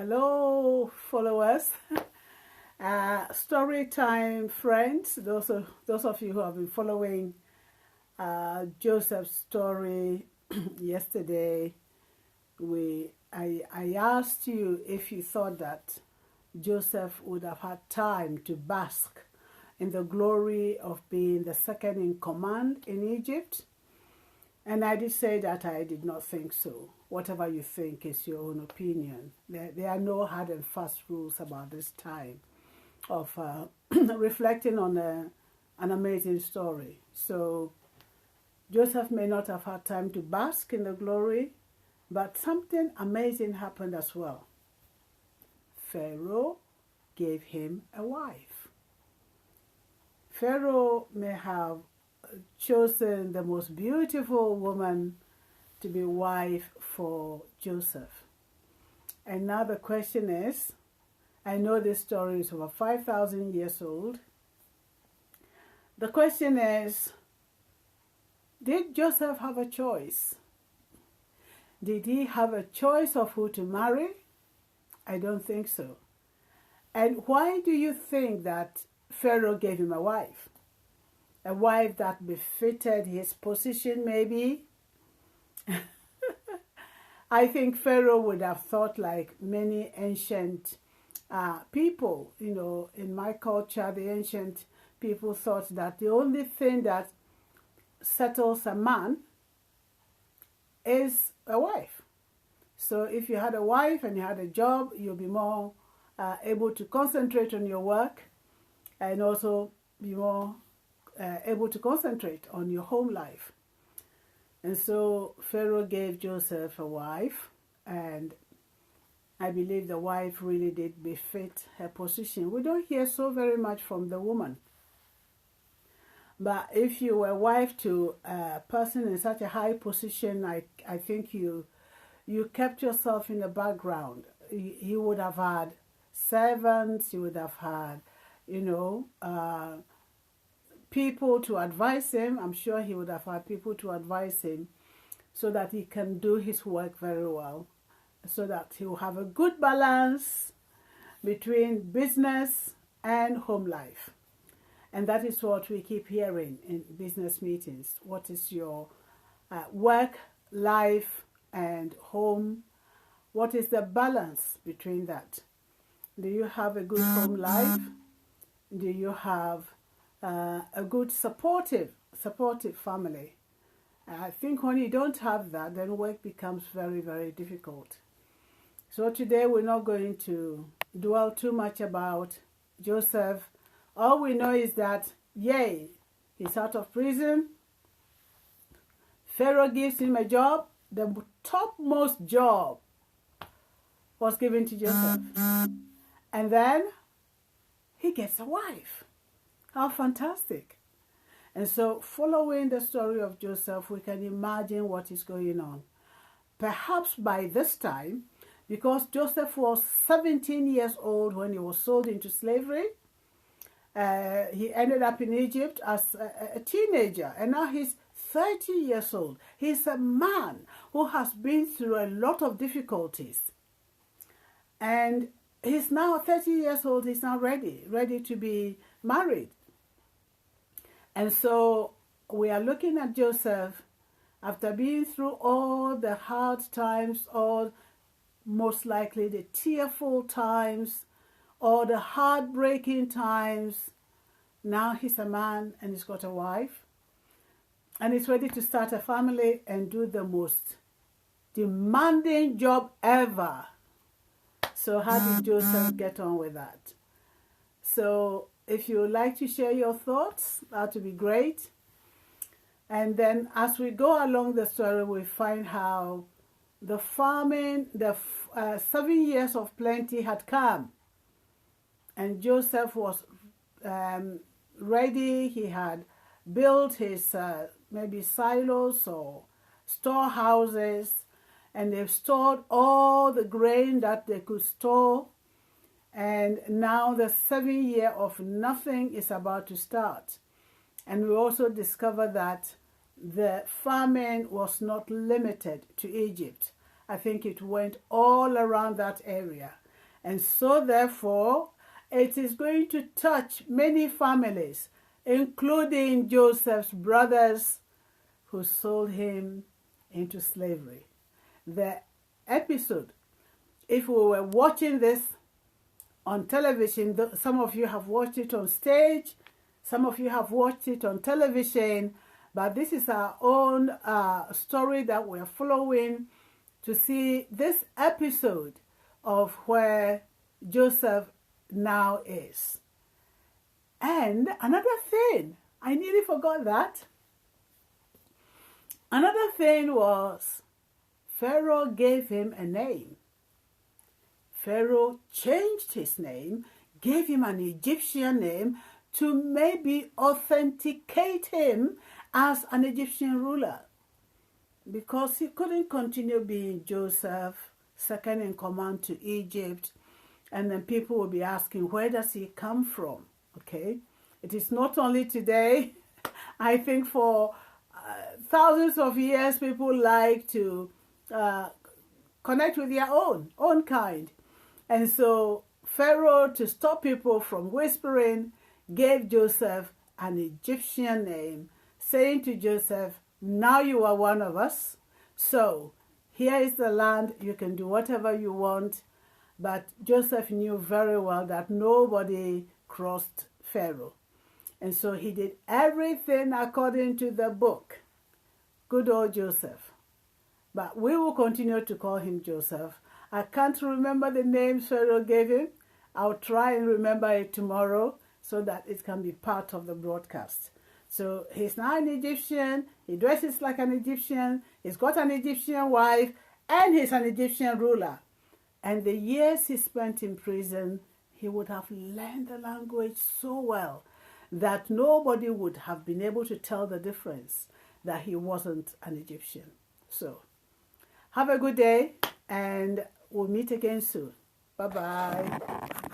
Hello, followers. Story time, friends. Those of you who have been following Joseph's story yesterday, I asked you if you thought that Joseph would have had time to bask in the glory of being the second in command in Egypt. And I did say that I did not think so. Whatever you think is your own opinion. There are no hard and fast rules about this time of reflecting on an amazing story. So Joseph may not have had time to bask in the glory, but something amazing happened as well. Pharaoh gave him a wife. Pharaoh may have chosen the most beautiful woman to be wife for Joseph. And now the question is, I know this story is over 5,000 years old. The question is, did Joseph have a choice? Did he have a choice of who to marry? I don't think so. And why do you think that Pharaoh gave him a wife? A wife that befitted his position, maybe? I think Pharaoh would have thought like many ancient people. You know, in my culture, the ancient people thought that the only thing that settles a man is a wife. So if you had a wife and you had a job, you'll be more able to concentrate on your work and also be more able to concentrate on your home life. And so Pharaoh gave Joseph a wife, and I believe the wife really did befit her position. We don't hear so very much from the woman. But if you were wife to a person in such a high position, I think you kept yourself in the background. He would have had servants, he would have had, people to advise him. I'm sure he would have had people to advise him so that he can do his work very well, so that he will have a good balance between business and home life. And that is what we keep hearing in business meetings. What is your work, life, and home? What is the balance between that? Do you have a good home life? Do you have a good supportive family? I think when you don't have that, then work becomes very, very difficult. So today we're not going to dwell too much about Joseph. All we know is that, yay, he's out of prison. Pharaoh gives him a job. The topmost job was given to Joseph. And then he gets a wife. How fantastic. And so following the story of Joseph, we can imagine what is going on. Perhaps by this time, because Joseph was 17 years old when he was sold into slavery, he ended up in Egypt as a teenager, and now he's 30 years old. He's a man who has been through a lot of difficulties. And he's now 30 years old, he's now ready to be married. And so we are looking at Joseph after being through all the hard times, all most likely the tearful times, or the heartbreaking times. Now he's a man and he's got a wife. And he's ready to start a family and do the most demanding job ever. So how did Joseph get on with that? So if you would like to share your thoughts, that would be great. And then as we go along the story, we find how the famine, the 7 years of plenty had come. And Joseph was ready. He had built his maybe silos or storehouses, and they've stored all the grain that they could store. And now the 7 year of nothing is about to start. And we also discover that the famine was not limited to Egypt. I think it went all around that area. And so therefore, it is going to touch many families, including Joseph's brothers who sold him into slavery. The episode, if we were watching this on television, some of you have watched it on stage, some of you have watched it on television, but this is our own story that we're following to see this episode of where Joseph now is. And another thing, I nearly forgot that. Another thing was Pharaoh gave him a name. Pharaoh changed his name, gave him an Egyptian name to maybe authenticate him as an Egyptian ruler, because he couldn't continue being Joseph, second in command to Egypt, and then people will be asking, where does he come from? Okay, it is not only today. I think for thousands of years, people like to connect with their own kind. And so Pharaoh, to stop people from whispering, gave Joseph an Egyptian name, saying to Joseph, now you are one of us. So here is the land. You can do whatever you want. But Joseph knew very well that nobody crossed Pharaoh. And so he did everything according to the book. Good old Joseph. But we will continue to call him Joseph. I can't remember the name Pharaoh gave him. I'll try and remember it tomorrow so that it can be part of the broadcast. So he's now an Egyptian. He dresses like an Egyptian. He's got an Egyptian wife. And he's an Egyptian ruler. And the years he spent in prison, he would have learned the language so well that nobody would have been able to tell the difference that he wasn't an Egyptian. So have a good day, and we'll meet again soon. Bye-bye.